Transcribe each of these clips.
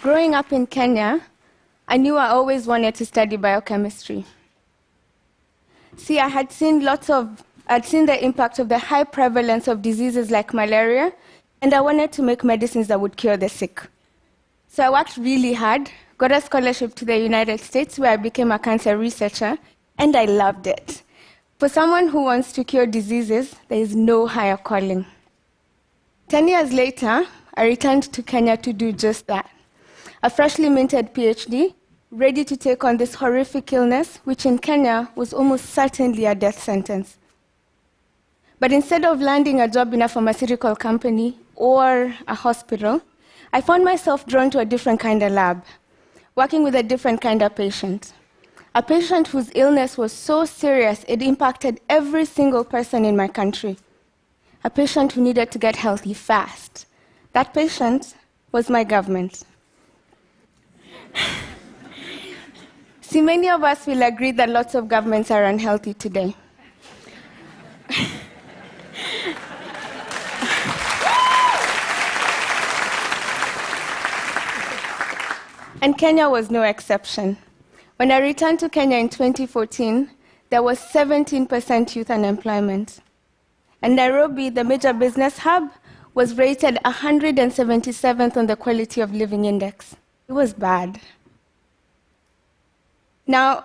Growing up in Kenya, I knew I always wanted to study biochemistry. See, I'd seen the impact of the high prevalence of diseases like malaria, and I wanted to make medicines that would cure the sick. So I worked really hard, got a scholarship to the United States where I became a cancer researcher, and I loved it. For someone who wants to cure diseases, there is no higher calling. 10 years later, I returned to Kenya to do just that. A freshly minted PhD, ready to take on this horrific illness, which in Kenya was almost certainly a death sentence. But instead of landing a job in a pharmaceutical company or a hospital, I found myself drawn to a different kind of lab, working with a different kind of patient. A patient whose illness was so serious it impacted every single person in my country. A patient who needed to get healthy fast. That patient was my government. See, many of us will agree that lots of governments are unhealthy today. And Kenya was no exception. When I returned to Kenya in 2014, there was 17% youth unemployment. And Nairobi, the major business hub, was rated 177th on the Quality of Living Index. It was bad. Now,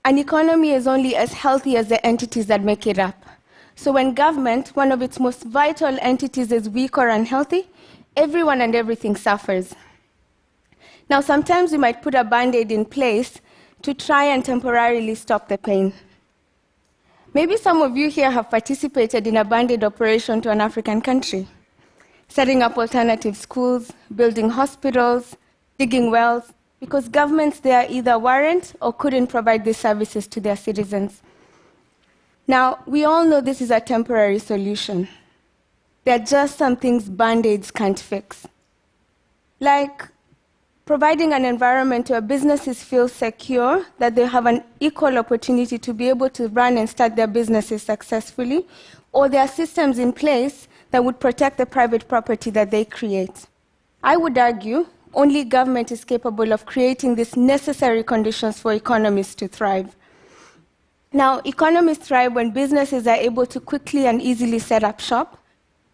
an economy is only as healthy as the entities that make it up. So when government, one of its most vital entities, is weak or unhealthy, everyone and everything suffers. Now, sometimes we might put a Band-Aid in place to try and temporarily stop the pain. Maybe some of you here have participated in a Band-Aid operation to an African country, setting up alternative schools, building hospitals, digging wells, because governments there either weren't or couldn't provide these services to their citizens. Now, we all know this is a temporary solution. There are just some things Band-Aids can't fix. Like providing an environment where businesses feel secure, that they have an equal opportunity to be able to run and start their businesses successfully, or there are systems in place that would protect the private property that they create. I would argue only government is capable of creating these necessary conditions for economies to thrive. Now, economies thrive when businesses are able to quickly and easily set up shop.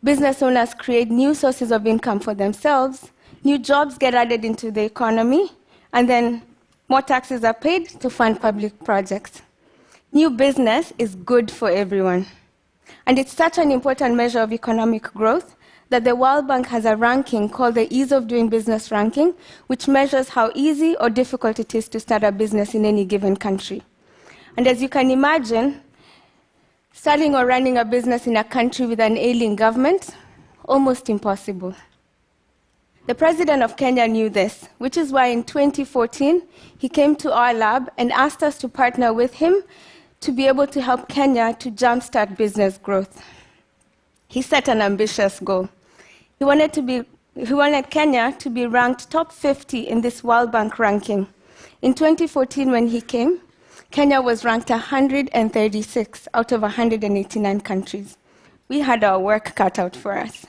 Business owners create new sources of income for themselves, new jobs get added into the economy, and then more taxes are paid to fund public projects. New business is good for everyone. And it's such an important measure of economic growth that the World Bank has a ranking called the Ease of Doing Business ranking, which measures how easy or difficult it is to start a business in any given country. And as you can imagine, starting or running a business in a country with an ailing government, almost impossible. The president of Kenya knew this, which is why in 2014, he came to our lab and asked us to partner with him to be able to help Kenya to jumpstart business growth. He set an ambitious goal. He wanted Kenya to be ranked top 50 in this World Bank ranking. In 2014, when he came, Kenya was ranked 136 out of 189 countries. We had our work cut out for us.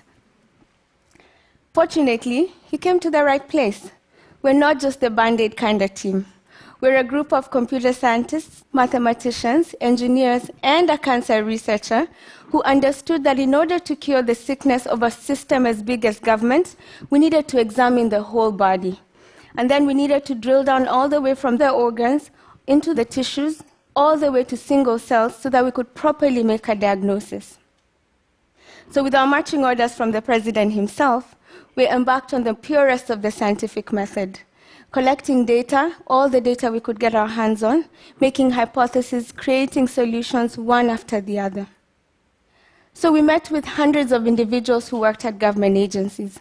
Fortunately, he came to the right place. We're not just the Band-Aid kind of team. We're a group of computer scientists, mathematicians, engineers, and a cancer researcher who understood that in order to cure the sickness of a system as big as government, we needed to examine the whole body. And then we needed to drill down all the way from the organs into the tissues, all the way to single cells, so that we could properly make a diagnosis. So with our marching orders from the president himself, we embarked on the purest of the scientific method, collecting data, all the data we could get our hands on, making hypotheses, creating solutions one after the other. So we met with hundreds of individuals who worked at government agencies,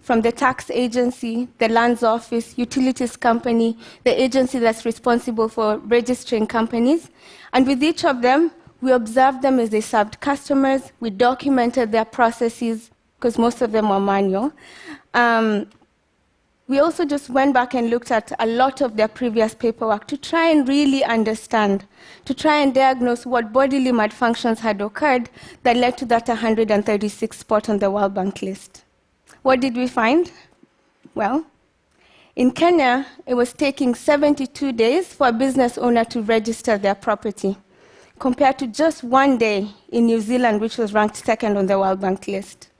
from the tax agency, the lands office, utilities company, the agency that's responsible for registering companies. And with each of them, we observed them as they served customers, we documented their processes, because most of them were manual. We also just went back and looked at a lot of their previous paperwork to try and really understand, to try and diagnose what bodily malfunctions had occurred that led to that 136th spot on the World Bank list. What did we find? Well, In Kenya, it was taking 72 days for a business owner to register their property, compared to just 1 day in New Zealand, which was ranked second on the World Bank list.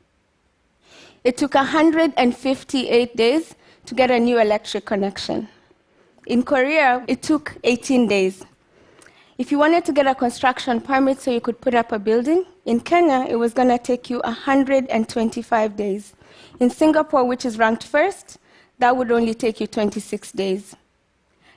It took 158 days to get a new electric connection. In Korea, it took 18 days. If you wanted to get a construction permit so you could put up a building, in Kenya, it was going to take you 125 days. In Singapore, which is ranked first, that would only take you 26 days.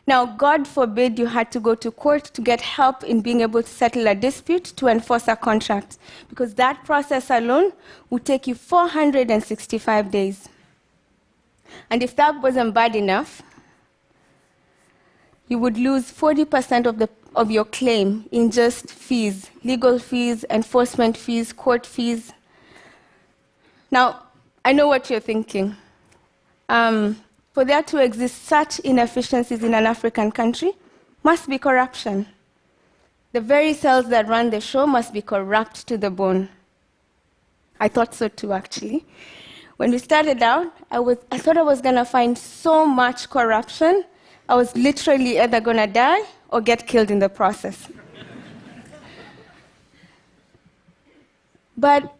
Now, God forbid you had to go to court to get help in being able to settle a dispute to enforce a contract, because that process alone would take you 465 days. And if that wasn't bad enough, you would lose 40% of your claim in just fees, legal fees, enforcement fees, court fees. Now, I know what you're thinking. For there to exist such inefficiencies in an African country must be corruption. The very cells that run the show must be corrupt to the bone. I thought so too, actually. When we started out, I thought I was going to find so much corruption, I was literally either going to die or get killed in the process. But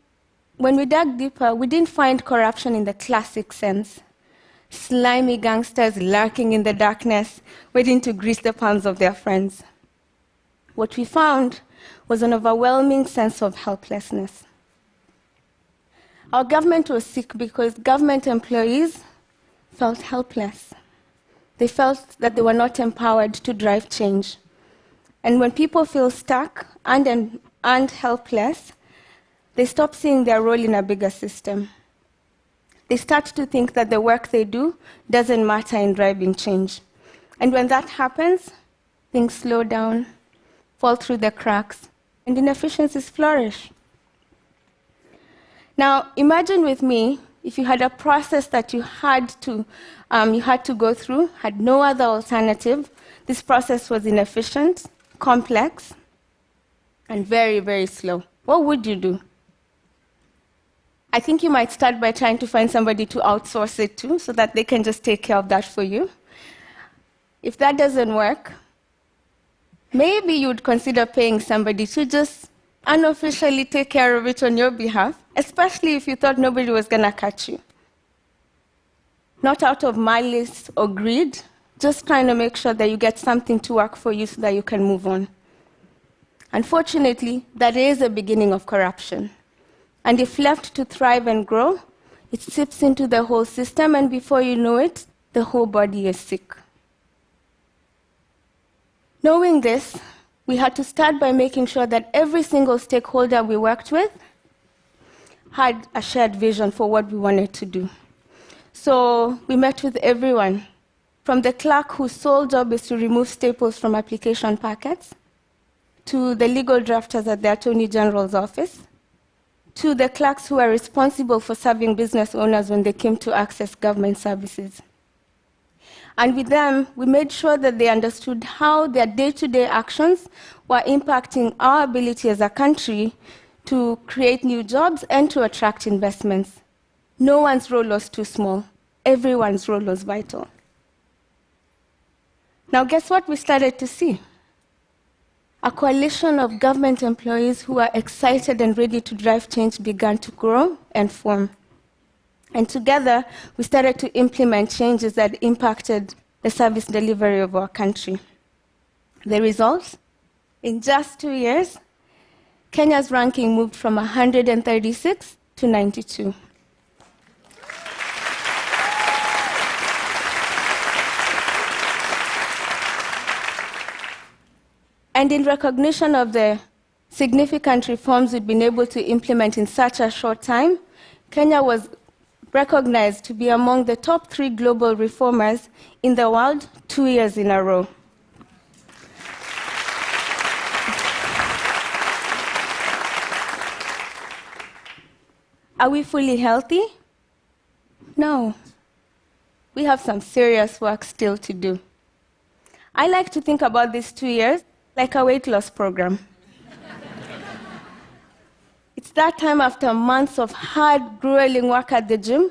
when we dug deeper, we didn't find corruption in the classic sense. Slimy gangsters lurking in the darkness, waiting to grease the palms of their friends. What we found was an overwhelming sense of helplessness. Our government was sick because government employees felt helpless. They felt that they were not empowered to drive change. And when people feel stuck and helpless, they stop seeing their role in a bigger system. They start to think that the work they do doesn't matter in driving change. And when that happens, things slow down, fall through the cracks, and inefficiencies flourish. Now, imagine with me if you had a process that you had to go through, had no other alternative. This process was inefficient, complex, and very, very slow. What would you do? I think you might start by trying to find somebody to outsource it to so that they can just take care of that for you. If that doesn't work, maybe you'd consider paying somebody to just unofficially take care of it on your behalf, especially if you thought nobody was going to catch you. Not out of malice or greed, just trying to make sure that you get something to work for you so that you can move on. Unfortunately, that is the beginning of corruption. And if left to thrive and grow, it seeps into the whole system, and before you know it, the whole body is sick. Knowing this, we had to start by making sure that every single stakeholder we worked with had a shared vision for what we wanted to do. So we met with everyone, from the clerk whose sole job is to remove staples from application packets, to the legal drafters at the Attorney General's office, to the clerks who are responsible for serving business owners when they came to access government services. And with them, we made sure that they understood how their day-to-day actions were impacting our ability as a country to create new jobs and to attract investments. No one's role was too small. Everyone's role was vital. Now, guess what we started to see? A coalition of government employees who are excited and ready to drive change began to grow and form. And together, we started to implement changes that impacted the service delivery of our country. The results? In just 2 years, Kenya's ranking moved from 136 to 92. And in recognition of the significant reforms we've been able to implement in such a short time, Kenya was recognized to be among the top 3 global reformers in the world 2 years in a row. Are we fully healthy? No. We have some serious work still to do. I like to think about these 2 years like a weight loss program. It's that time after months of hard, grueling work at the gym,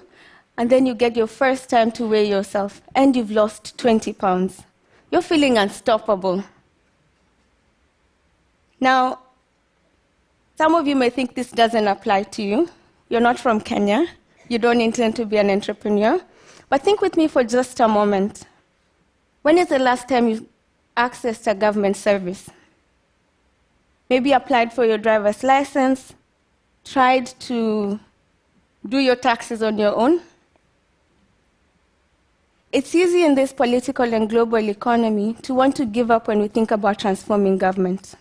and then you get your first time to weigh yourself, and you've lost 20 pounds. You're feeling unstoppable. Now, some of you may think this doesn't apply to you. You're not from Kenya. You don't intend to be an entrepreneur. But think with me for just a moment. When is the last time you accessed a government service? Maybe applied for your driver's license, tried to do your taxes on your own. It's easy in this political and global economy to want to give up when we think about transforming government.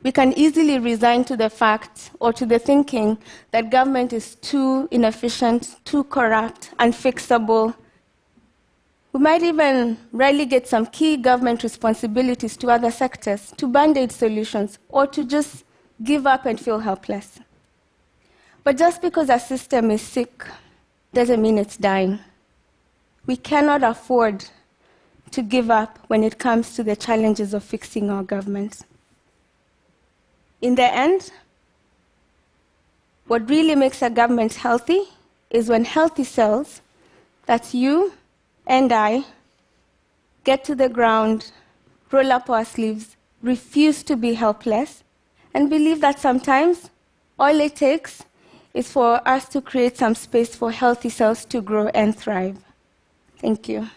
We can easily resign to the fact or to the thinking that government is too inefficient, too corrupt, unfixable. We might even relegate some key government responsibilities to other sectors, to band-aid solutions, or to just give up and feel helpless. But just because a system is sick doesn't mean it's dying. We cannot afford to give up when it comes to the challenges of fixing our government. In the end, what really makes a government healthy is when healthy cells, that's you and I, get to the ground, roll up our sleeves, refuse to be helpless, and believe that sometimes all it takes is for us to create some space for healthy cells to grow and thrive. Thank you.